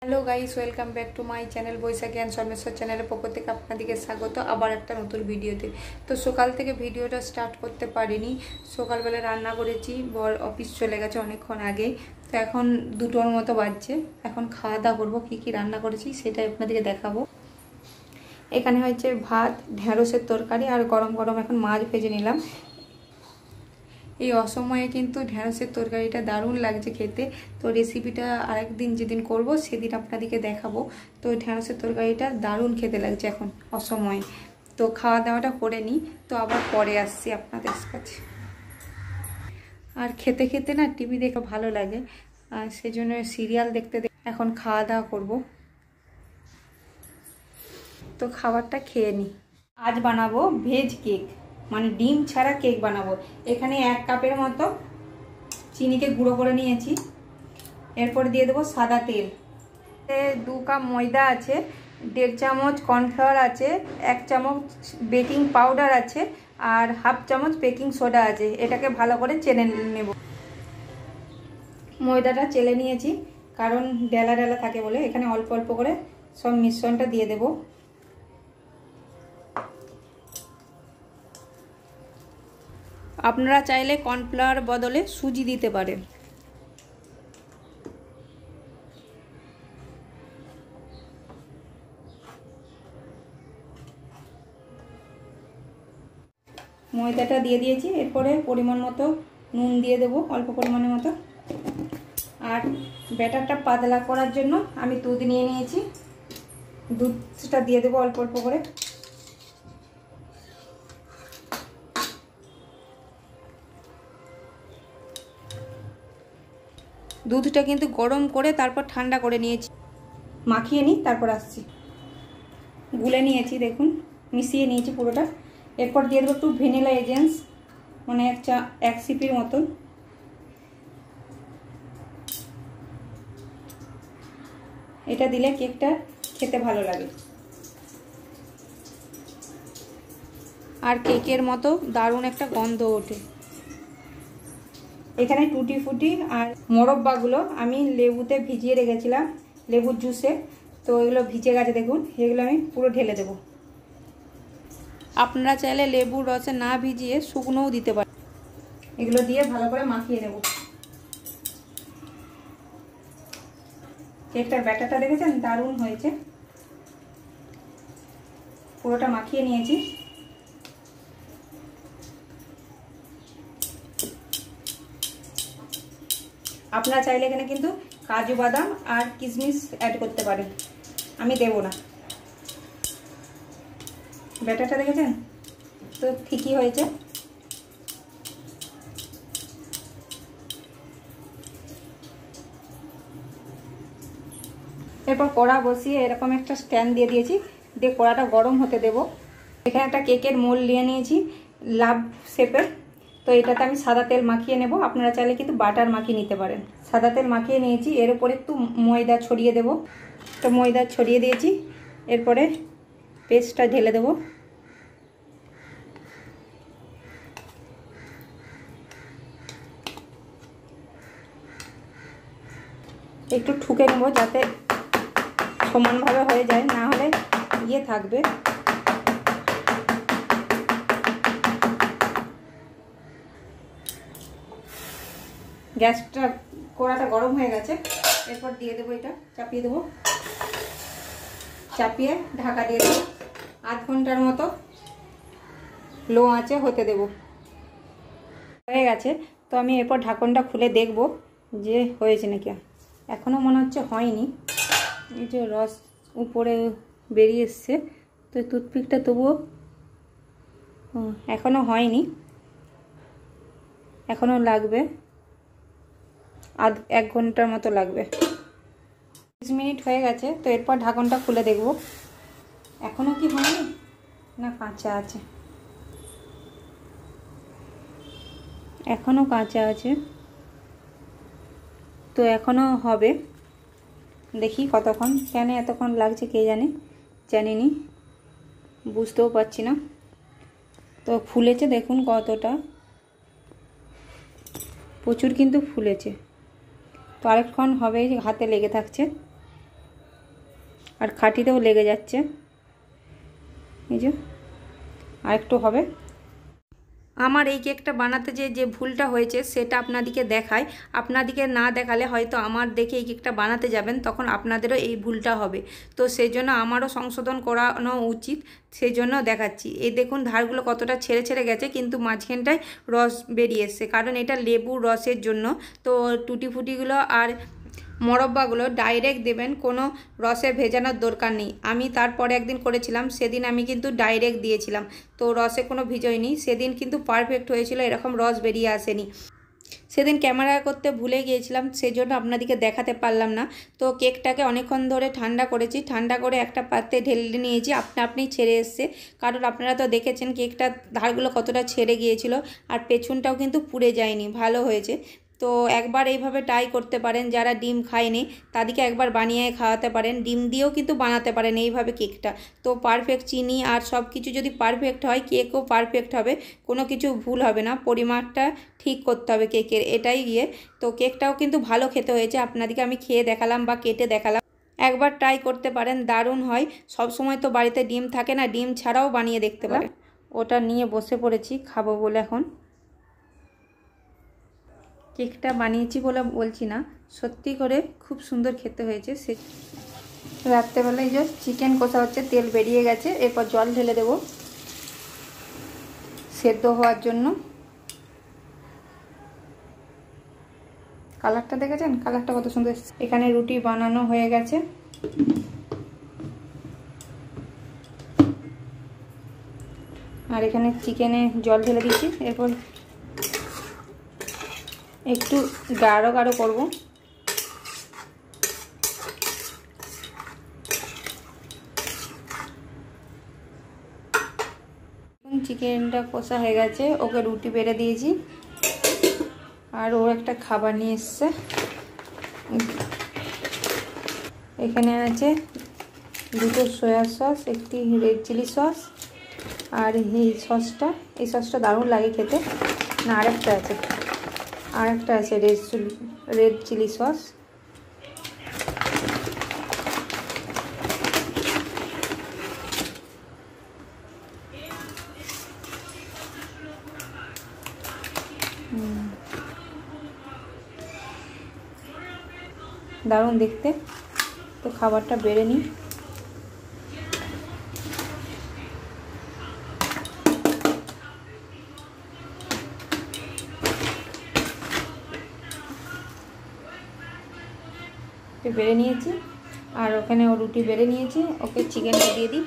Hello guys, welcome back to my channel Baishakhi and Sarmeshwar চ্যানেলের পক্ষ থেকে আপনাদেরকে স্বাগত আবার একটা নতুন ভিডিওতে। তো সকাল থেকে ভিডিওটা স্টার্ট করতে পারিনি। সকালবেলা রান্না করেছি, বর অফিস চলে গেছে অনেকক্ষণ আগেই। তো এখন 2টোর মতো বাজছে। এখন খাওয়া দাওয়া করবো, কী কী রান্না করেছি সেটাই আপনাদেরকে দেখাবো। এখানে হয়েছে ভাত, ঢেঁড়সের তরকারি আর গরম গরম এখন মাছ ভেজে নিলাম। এই অসময়ে কিন্তু ঢেঁড়সের তরকারিটা দারুণ লাগছে খেতে। তো রেসিপিটা আরেকদিন যেদিন করব সেদিন আপনাদেরকে দেখাবো। তো ঢেঁড়সের তরকারিটা দারুণ খেতে লাগছে এখন অসময়ে। তো খাওয়া দাওয়াটা করে নিই, তো আবার পরে আসছি আপনাদের কাছে। আর খেতে খেতে না টিভি দেখে ভালো লাগে, আর সেজন্য সিরিয়াল দেখতে এখন খাওয়া দাওয়া করব। তো খাবারটা খেয়ে নিই। আজ বানাবো ভেজ কেক, মানে ডিম ছাড়া কেক বানাবো। এখানে 1 কাপের মতো চিনিকে গুঁড়ো করে নিয়েছি। এরপর দিয়ে দেবো সাদা তেল। 2 কাপ ময়দা আছে, 1.5 চামচ কর্নফ্লাওয়ার আছে, 1 চামচ বেকিং পাউডার আছে আর 1/2 চামচ বেকিং সোডা আছে। এটাকে ভালো করে চেলে নেব। ময়দাটা চেলে নিয়েছি, কারণ ডেলা ডেলা থাকে বলে। এখানে অল্প অল্প করে সব মিশ্রণটা দিয়ে দেবো। আপনারা চাইলে কর্নফ্লাওয়ার বদলে সুজি দিতে পারেন। ময়দাটা দিয়ে দিয়েছি। এরপরে পরিমাণ মতো নুন দিয়ে দেবো, অল্প পরিমাণের মতো। আর ব্যাটারটা পাতলা করার জন্য আমি দুধ নিয়ে নিয়েছি। দুধটা দিয়ে দেবো অল্প অল্প করে। দুধটা কিন্তু গরম করে তারপর ঠান্ডা করে নিয়েছি। মাখিয়ে নিই, তারপর আসছি। গুলে নিয়েছি, দেখুন মিশিয়ে নিয়েছি পুরোটা। এরপর দিয়ে দেবো একটু ভ্যানিলা এসেন্স, মানে 1 সিপির মতন। এটা দিলে কেকটা খেতে ভালো লাগে আর কেকের মতো দারুণ একটা গন্ধ ওঠে। এখানে টুটি ফুটি আর মোরব্বাগুলো আমি লেবুতে ভিজিয়ে রেখেছিলাম, লেবুর জুসে। তো এগুলো ভিজে গেছে, দেখুন। এগুলো আমি পুরো ঢেলে দেব। আপনারা চাইলে লেবুর রসে না ভিজিয়ে শুকনোও দিতে পারেন। এগুলো দিয়ে ভালো করে মাখিয়ে নেব। কেকটার ব্যাটারটা দেখেছেন, দারুণ হয়েছে। পুরোটা মাখিয়ে নিয়েছি। আপনারা চাইলে এখানে কিন্তু কাজু বাদাম আর কিশমিশ অ্যাড করতে পারেন, আমি দেব না। ব্যাটারটা দেখেছেন তো, ঠিকই হয়েছে। এরপর কড়া বসিয়ে এরকম একটা স্ট্যান্ড দিয়ে দিয়েছি, দিয়ে কড়াটা গরম হতে দেব। এখানে একটা কেকের মোল্ড নিয়ে নিয়েছি লাভ শেপের। তো এটাতে আমি সাদা তেল মাখিয়ে নেব। আপনারা চাইলে কিন্তু বাটার মাখিয়ে নিতে পারেন। সাদা তেল মাখিয়ে নিয়েছি, এর উপরে একটু ময়দা ছড়িয়ে দেব। তো ময়দা ছড়িয়ে দিয়েছি। এরপরে পেস্টটা ঢেলে দেব। একটু ঠুকে নেব যাতে সমানভাবে হয়ে যায়, না হলে ইয়ে থাকবে। গ্যাসটা কড়াটা গরম হয়ে গেছে। এরপর দিয়ে দেবো, এটা চাপিয়ে দেবো। চাপিয়ে ঢাকা দিয়ে দেবো। 1/2 ঘন্টার মতো লো আঁচে হতে দেব। হয়ে গেছে। তো আমি এরপর ঢাকনটা খুলে দেখব যে হয়েছে নাকি। এখনও মনে হচ্ছে হয়নি। এই যে রস উপরে বেরিয়ে এসছে, তো টুথপিকটা তবুও এখনও হয়নি, এখনও লাগবে। 1 ঘন্টার মতো লাগবে। 30 মিনিট হয়ে গেছে। তো এরপর ঢাকনটা খুলে দেখব এখনও কি হয়নি না কাঁচা আছে। এখনও কাঁচা আছে, তো এখনও হবে। দেখি কতক্ষণ, কেন এতক্ষণ লাগছে কে জানে, জানিনি, বুঝতেও পারছি না। তো ফুলেছে দেখুন কতটা, প্রচুর কিন্তু ফুলেছে। তো আরেকক্ষণ হবে, হাতে লেগে থাকছে। আর খাঁটিতেও লেগে যাচ্ছে। এই যে আর একটু হবে। আমার এই কেকটা বানাতে যে ভুলটা হয়েছে সেটা আপনাদেরকে দেখাই। আপনাদেরকে না দেখালে হয়তো আমার দেখে এই কেকটা বানাতে যাবেন, তখন আপনাদেরও এই ভুলটা হবে। তো সেই জন্য আমারও সংশোধন করানো উচিত, সেই জন্য দেখাচ্ছি। এই দেখুন ধারগুলো কতটা ছেড়ে ছেড়ে গেছে, কিন্তু মাঝখানটায় রস বেরিয়ে এসছে, কারণ এটা লেবুর রসের জন্য। তো টুটি ফুটিগুলো আর মোরব্বাগুলো ডাইরেক্ট দেবেন, কোনো রসে ভেজানোর দরকার নেই। আমি তারপরে একদিন করেছিলাম, সেদিন আমি কিন্তু ডাইরেক্ট দিয়েছিলাম, তো রসে কোনো ভিজোয়নি। সেদিন কিন্তু পারফেক্ট হয়েছিল, এরকম রস বেরিয়ে আসেনি। সেদিন ক্যামেরা করতে ভুলে গিয়েছিলাম, সেজন্য আপনাদেরকে দেখাতে পারলাম না। তো কেকটাকে অনেকক্ষণ ধরে ঠান্ডা করেছি, ঠান্ডা করে একটা পাত্রে ঢেলে নিয়েছি, আপনি ছেড়ে এসছে। কারণ আপনারা তো দেখেছেন কেকটার ধারগুলো কতটা ছেড়ে গিয়েছিল, আর পেছনটাও কিন্তু পুড়ে যায়নি, ভালো হয়েছে। তো একবার এইভাবে ট্রাই করতে পারেন, যারা ডিম খায়নি তাদেরকে একবার বানিয়ে খাওয়াতে পারেন। ডিম দিয়েও কিন্তু বানাতে পারেন এইভাবে কেকটা। তো পারফেক্ট চিনি আর সব কিছু যদি পারফেক্ট হয়, কেকও পারফেক্ট হবে, কোনো কিছু ভুল হবে না। পরিমাণটা ঠিক করতে হবে কেকের, এটাই গিয়ে। তো কেকটাও কিন্তু ভালো খেতে হয়েছে, আপনাদেরকে আমি খেয়ে দেখালাম বা কেটে দেখালাম। একবার ট্রাই করতে পারেন, দারুণ হয়। সব সময় তো বাড়িতে ডিম থাকে না, ডিম ছাড়াও বানিয়ে দেখতে পারেন। ওটা নিয়ে বসে পড়েছি খাবো বলে। এখন কেকটা বানিয়েছি বলে বলছি না, সত্যি করে খুব সুন্দর খেতে হয়েছে। সে রাত্রেবেলায় যে চিকেন কষা হচ্ছে, তেল বেরিয়ে গেছে, এরপর জল ঢেলে দেব সেদ্ধ হওয়ার জন্য। কালারটা দেখেছেন, কালারটা কত সুন্দর এসেছে। এখানে রুটি বানানো হয়ে গেছে, আর এখানে চিকেনে জল ঢেলে দিচ্ছি। এরপর একটু গাঢ় গাঢ় করবো। চিকেনটা কষা হয়ে গেছে, ওকে রুটি বেড়ে দিয়েছি, আর ও একটা খাবার নিয়ে এসছে। এখানে আছে দুটো সয়া সস, একটি রেড চিলি সস, আর এই সসটা দারুণ লাগে খেতে। না, আরেকটা আছে রেড চিলি সস। দারুণ দেখতে। তো খাবারটা বেড়ে নিই। বেড়ে নিয়েছি, আর ওখানে ও রুটি বেড়ে নিয়েছি, ওকে চিকেনটা দিয়ে দিই।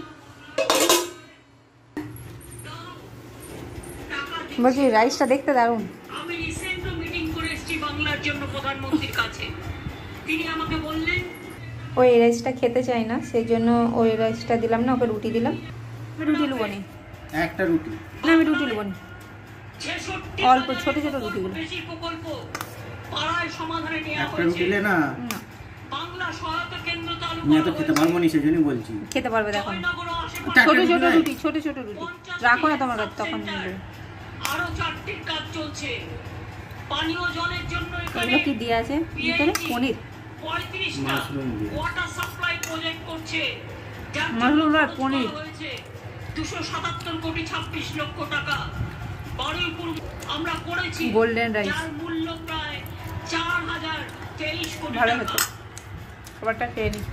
বলছি রাইসটা দেখতে দারুণ। আমি রিসেন্ট মিটিং করে এসেছি বাংলার জন্য প্রধানমন্ত্রীর কাছে। তিনি আমাকে বললেন ওই রাইসটা খেতে চাই না, সেই জন্য ওই রাইসটা দিলাম না, ওকে রুটি দিলাম। আমি রুটি নেবো নি, একটা রুটি না, আমি রুটি নেবো নি, অল্প ছোট ছোট রুটিগুলো। বেশি প্রকল্প পাড়ায় সমাধানে নিয়ে একটা রুটি লে না, বাংলা সহায়তা কেন্দ্র চালু আমি তো খেতে পারবো না, সেজন্যই বলছি। খেতে পারবে, দেখো ছোট ছোট রুটি রাখো না তোমার কাছে, তখন নেবে। আরো 4টি কাজ চলছে। পানীয় জলের জন্য এগুলো কি দিয়ে আছে ভিতরে? পনির, 35টা ওয়াটার সাপ্লাই প্রজেক্ট করছে, মাশরুম আর পনির। 277 কোটি 26 লক্ষ টাকা বারুইপুর আমরা করেছি, গোল্ডেন রাইস, যার মূল্য প্রায় 4023 কোটি ভালো টাকা। হতো। খাবারটা খেয়ে নিই।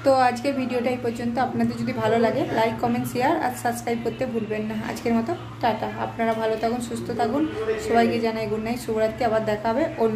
তো আজকের ভিডিওটা এই পর্যন্ত। আপনাদের যদি ভালো লাগে লাইক, কমেন্ট, শেয়ার আর সাবস্ক্রাইব করতে ভুলবেন না। আজকের মতো টাটা। আপনারা ভালো থাকুন, সুস্থ থাকুন। সবাইকে জানাই গুড নাইট, শুভরাত্রি। আবার দেখা হবে অন্য